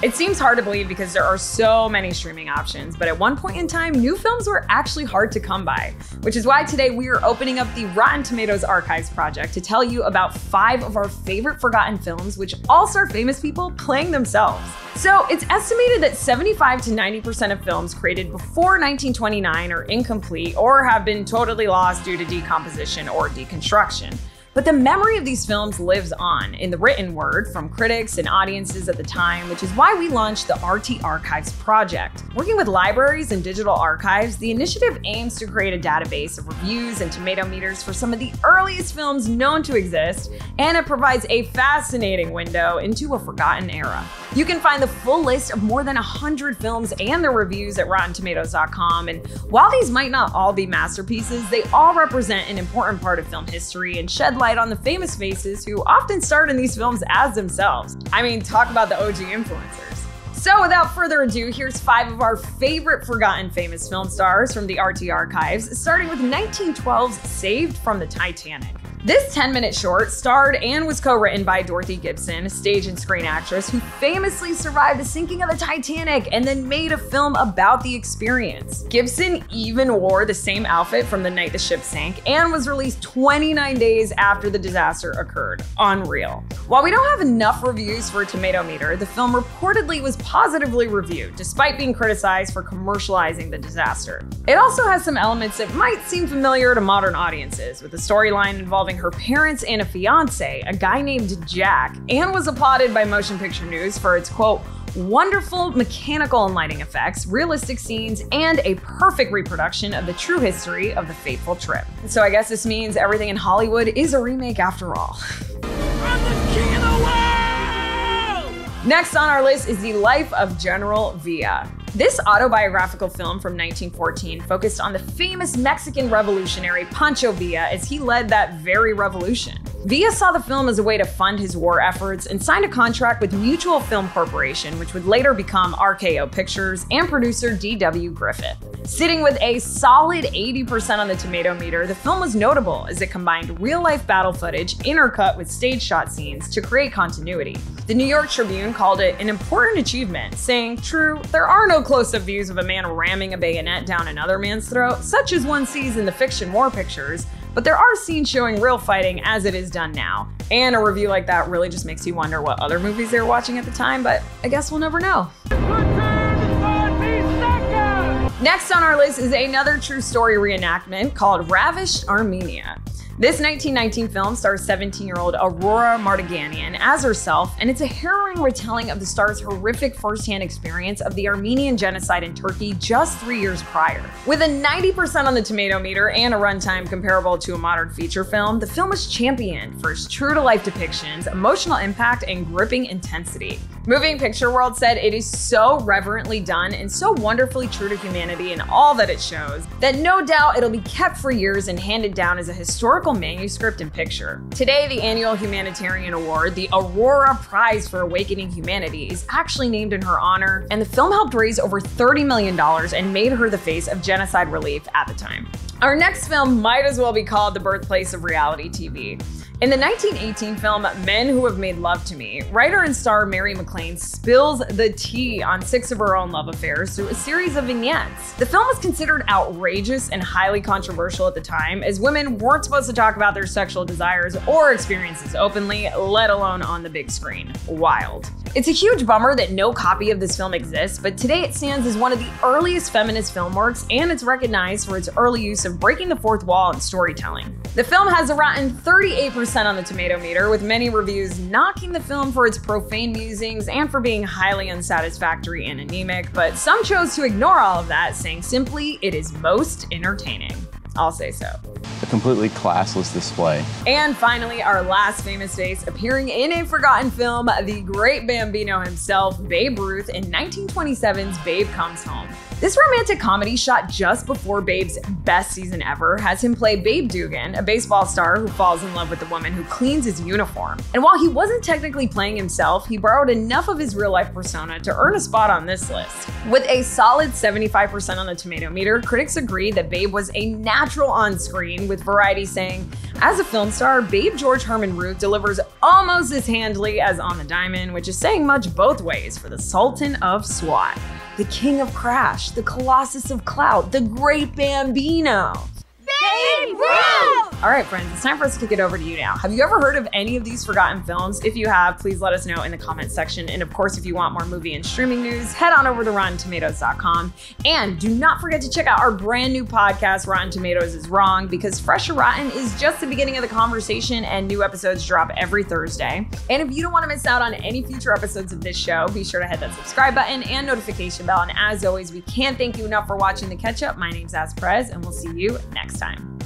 It seems hard to believe because there are so many streaming options, but at one point in time, new films were actually hard to come by, which is why today we are opening up the Rotten Tomatoes Archives project to tell you about 5 of our favorite forgotten films, which all star famous people playing themselves. So it's estimated that 75 to 90% of films created before 1929 are incomplete or have been totally lost due to decomposition or deconstruction. But the memory of these films lives on in the written word from critics and audiences at the time, which is why we launched the RT Archives project. Working with libraries and digital archives, the initiative aims to create a database of reviews and tomato meters for some of the earliest films known to exist, and it provides a fascinating window into a forgotten era. You can find the full list of more than 100 films and their reviews at RottenTomatoes.com, and while these might not all be masterpieces, they all represent an important part of film history and shed light on the famous faces who often starred in these films as themselves. I mean, talk about the OG influencers. So without further ado, here's 5 of our favorite forgotten famous film stars from the RT Archives, starting with 1912's Saved from the Titanic. This 10-minute short starred and was co-written by Dorothy Gibson, a stage and screen actress who famously survived the sinking of the Titanic and then made a film about the experience. Gibson even wore the same outfit from the night the ship sank and was released 29 days after the disaster occurred. Unreal. While we don't have enough reviews for a tomato meter, the film reportedly was positively reviewed, despite being criticized for commercializing the disaster. It also has some elements that might seem familiar to modern audiences, with a storyline involving her parents and a fiance, a guy named Jack, and was applauded by Motion Picture News for its, quote, wonderful mechanical and lighting effects, realistic scenes, and a perfect reproduction of the true history of the fateful trip. So I guess this means everything in Hollywood is a remake after all. I'm the king of the world! Next on our list is the life of General Villa. This autobiographical film from 1914 focused on the famous Mexican revolutionary Pancho Villa as he led that very revolution. Villa saw the film as a way to fund his war efforts and signed a contract with Mutual Film Corporation, which would later become RKO Pictures, and producer D.W. Griffith. Sitting with a solid 80% on the tomato meter, the film was notable as it combined real-life battle footage intercut with stage shot scenes to create continuity. The New York Tribune called it an important achievement, saying, "True, there are no close-up views of a man ramming a bayonet down another man's throat, such as one sees in the fiction war pictures, but there are scenes showing real fighting as it is done now." And a review like that really just makes you wonder what other movies they were watching at the time, but I guess we'll never know. Next on our list is another true story reenactment called Ravished Armenia. This 1919 film stars 17-year-old Aurora Mardiganian as herself, and it's a harrowing retelling of the star's horrific firsthand experience of the Armenian genocide in Turkey just 3 years prior. With a 90% on the tomato meter and a runtime comparable to a modern feature film, the film was championed for its true-to-life depictions, emotional impact, and gripping intensity. Moving Picture World said it is so reverently done and so wonderfully true to humanity in all that it shows that no doubt it'll be kept for years and handed down as a historical manuscript and picture. Today, the annual humanitarian award, the Aurora Prize for Awakening Humanity, is actually named in her honor, and the film helped raise over $30 million and made her the face of genocide relief at the time. Our next film might as well be called the birthplace of reality TV. In the 1918 film Men Who Have Made Love to Me, writer and star Mary McLean spills the tea on 6 of her own love affairs through a series of vignettes. The film was considered outrageous and highly controversial at the time, as women weren't supposed to talk about their sexual desires or experiences openly, let alone on the big screen. Wild. It's a huge bummer that no copy of this film exists, but today it stands as one of the earliest feminist film works, and it's recognized for its early use of breaking the fourth wall in storytelling. The film has a rotten 38% on the tomato meter, with many reviews knocking the film for its profane musings and for being highly unsatisfactory and anemic, but some chose to ignore all of that, saying simply, it is most entertaining. I'll say so. A completely classless display. And finally, our last famous face appearing in a forgotten film, the great Bambino himself, Babe Ruth, in 1927's Babe Comes Home. This romantic comedy, shot just before Babe's best season ever, has him play Babe Dugan, a baseball star who falls in love with the woman who cleans his uniform. And while he wasn't technically playing himself, he borrowed enough of his real-life persona to earn a spot on this list. With a solid 75% on the tomato meter, critics agreed that Babe was a natural on screen, with Variety saying, "As a film star, Babe George Herman Root delivers almost as handily as on the diamond," which is saying much both ways for the Sultan of SWAT, the King of Crash, the Colossus of Clout, the Great Bambino. Babe Ruth! All right, friends, it's time for us to kick it over to you now. Have you ever heard of any of these forgotten films? If you have, please let us know in the comments section. And of course, if you want more movie and streaming news, head on over to RottenTomatoes.com. And do not forget to check out our brand new podcast, Rotten Tomatoes is Wrong, because Fresh or Rotten is just the beginning of the conversation and new episodes drop every Thursday. And if you don't want to miss out on any future episodes of this show, be sure to hit that subscribe button and notification bell. And as always, we can't thank you enough for watching The Catch Up. My name's Az Perez, and we'll see you next time.